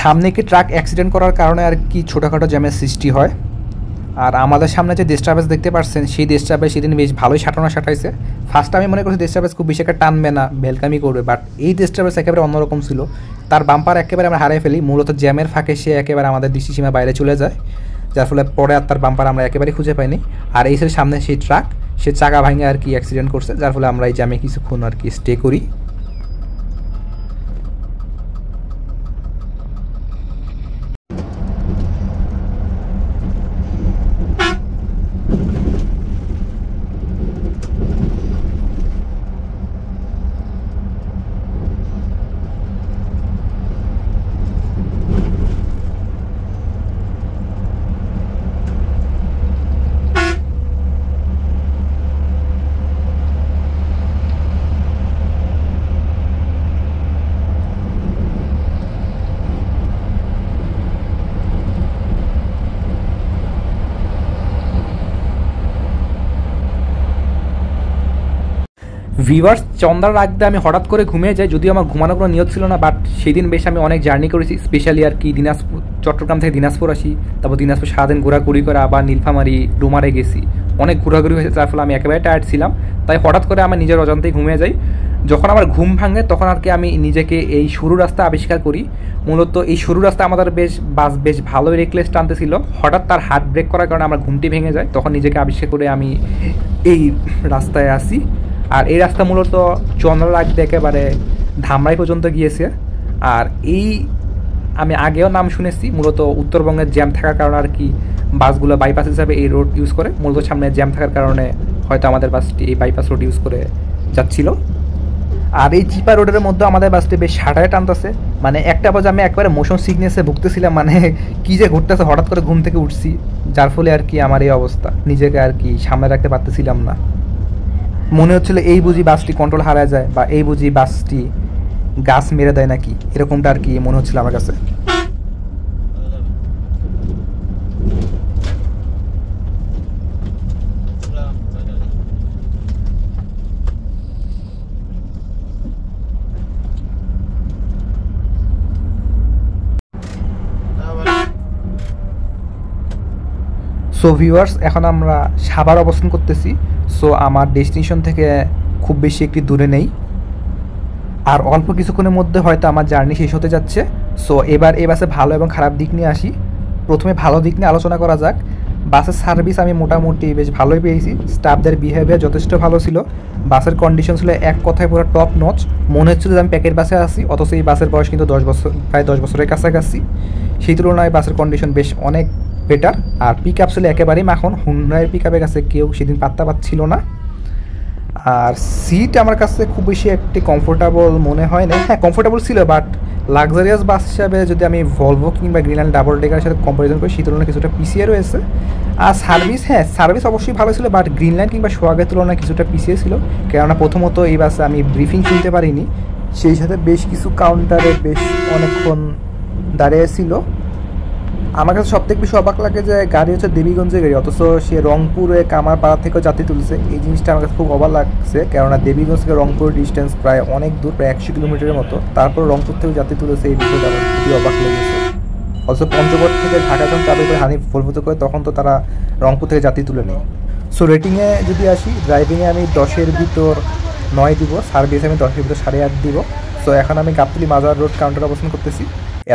সামনে কি ট্রাক অ্যাক্সিডেন্ট করার কারণে আর কি ছোটোখাটো জ্যামের সৃষ্টি হয়। আর আমাদের সামনে যে ডেস্টাবেস দেখতে পাচ্ছেন, সেই ডেস্টাবেস সেদিন বেশ ভালোই সাঁটাইছে। ফার্স্টে আমি মনে করছি ডেস্টাবেস খুব বেশি একটা টানবে না, ভেলকামি করবে, বাট এই ডেস্টাবেস একেবারে অন্যরকম ছিল। তার বাম্পার একেবারে আমরা হারিয়ে ফেলি, মূলত জ্যামের ফাঁকে সে একেবারে আমাদের দৃষ্টিসীমার বাইরে চলে যায়, যার ফলে পরে আর তার বাম্পার আমরা একেবারে খুঁজে পাইনি। আর এই সামনে সেই ট্রাক, সে চাকা ভাঙে আর কি অ্যাক্সিডেন্ট করছে, যার ফলে আমরা এই জ্যামে কিছুক্ষণ আর কি স্টে করি। ভিউয়ার্স, চন্দ্রার রাখতে আমি হঠাৎ করে ঘুমিয়ে যাই, যদিও আমার ঘুমানোর কোনো নিয়ত ছিল না, বাট সেই দিন বেশ আমি অনেক জার্নি করেছি, স্পেশালি আর কি দিনাজপুর, চট্টগ্রাম থেকে দিনাজপুর আসি, তারপর দিনাজপুর সারাদিন ঘোরাঘুরি করে আবার নীলফামারী ডুমারে গেছি, অনেক ঘোরাঘুরি হয়েছে, তার ফলে আমি একেবারে টায়ার্ড ছিলাম। তাই হঠাৎ করে আমার নিজের অজান্তেই ঘুমিয়ে যাই। যখন আমার ঘুম ভাঙে তখন আর কি আমি নিজেকে এই সরু রাস্তা আবিষ্কার করি। মূলত এই সরু রাস্তা আমাদের বাস বেশ ভালোই রেকলেস টানতেছিল, হঠাৎ তার হার্ট ব্রেক করার কারণে আমার ঘুমটি ভেঙে যায়। তখন নিজেকে আবিষ্কার করে আমি এই রাস্তায় আসি। আর এই রাস্তা মূলত চন্দ্রার একেবারে ধামরাই পর্যন্ত গিয়েছে। আর এই আমি আগেও নাম শুনেছি, মূলত উত্তরবঙ্গের জ্যাম থাকার কারণে আর কি বাসগুলো বাইপাস হিসাবে এই রোড ইউজ করে। মূলত সামনে জ্যাম থাকার কারণে হয়তো আমাদের বাসটি এই বাইপাস রোড ইউজ করে যাচ্ছিল। আর এই চিপা রোডের মধ্যে আমাদের বাসটি বেশ সাটায় টানতেছে, মানে একটা বাজে আমি একবারে মোশন সিকনেসে ভুগতেছিলাম, মানে কী যে ঘুরতেছে, হঠাৎ করে ঘুম থেকে উঠছি, যার ফলে আর কি আমার এই অবস্থা, নিজেকে আর কি সামনে রাখতে পারতেছিলাম না। মনে হচ্ছিল এই বুঝি বাসটি কন্ট্রোল হারায় যায়, বা এই বুঝি বাসটি গাছ মেরে দেয় নাকি, এরকমটা আর কি মনে হচ্ছিল আমার কাছে। সো ভিউয়ার্স, এখন আমরা সাভার অবস্থান করতেছি। সো আমার ডেস্টিনেশন থেকে খুব বেশি একটি দূরে নেই, আর অল্প কিছুক্ষণের মধ্যে হয়তো আমার জার্নি শেষ হতে যাচ্ছে। সো এবার এই বাসে ভালো এবং খারাপ দিক নিয়ে আসি। প্রথমে ভালো দিক নিয়ে আলোচনা করা যাক। বাসের সার্ভিস আমি মোটামুটি বেশ ভালোই পেয়েছি, স্টাফদের বিহেভিয়ার যথেষ্ট ভালো ছিল, বাসের কন্ডিশন ছিল এক কথায় পুরো টপ নচ। মনে হচ্ছিল যে আমি প্যাকেট বাসে আসি, অথচ এই বাসের বয়স কিন্তু 10 বছর, প্রায় 10 বছরের কাছাকাছি। সেই তুলনায় বাসের কন্ডিশন বেশ অনেক বেটার। আর পিক আপ ছিল একেবারেই মাখন, হুন্ডাইয়ের পিক আপের কাছে কেউ সেদিন পাত্তা পাচ্ছিল না। আর সিট আমার কাছে খুব বেশি একটি কমফোর্টেবল মনে হয় না। হ্যাঁ, কমফোর্টেবল ছিল, বাট লাক্সারিয়াস বাস হিসাবে যদি আমি ভলভো কিংবা গ্রিনল্যান্ড ডাবল ডেকারের সাথে কম্পারিজন করি, সেই তুলনায় কিছুটা পিছিয়ে রয়েছে। আর সার্ভিস, হ্যাঁ সার্ভিস অবশ্যই ভালো ছিল, বাট গ্রিনল্যান্ড কিংবা সোহাগের তুলনায় কিছুটা পিছিয়ে ছিল। কেননা প্রথমত এই বাসে আমি ব্রিফিং শুনতে পারিনি, সেই সাথে বেশ কিছু কাউন্টারে বেশ অনেকক্ষণ দাঁড়িয়ে ছিল। আমার কাছে সবথেকে বেশি অবাক লাগে যে গাড়ি হচ্ছে দেবীগঞ্জের গাড়ি, অথচ সে রংপুরে কামারপাড়া থেকেও যাত্রী তুলছে। এই জিনিসটা আমার কাছে খুব অবাক লাগছে, কেননা দেবীগঞ্জ থেকে রংপুর ডিস্টেন্স প্রায় অনেক দূর, প্রায় 100 কিলোমিটারের মতো। তারপর রংপুর থেকেও যাত্রী তুলেছে, এই বিষয়টা আমার খুবই অবাক লেগেছে। অথচ পঞ্চগড় থেকে ঢাকা যখন ট্রাভেল করে হানিফ ভুলভুত করে, তখন তো তারা রংপুর থেকে যাত্রী তুলে নেয়। সো রেটিংয়ে যদি আসি, ড্রাইভিংয়ে আমি 10-এর ভিতর 9 দিব, সার্ভিস আমি 10-এর ভিতর 8.5 দিব। সো এখন আমি গাবতলী মাজার রোড কাউন্টারে অবস্থান করতেছি।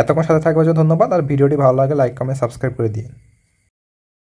এতক্ষণ সাথে থাকবার জন্য ধন্যবাদ। আর ভিডিওটি ভালো লাগে লাইক কমেন্ট সাবস্ক্রাইব করে দিন।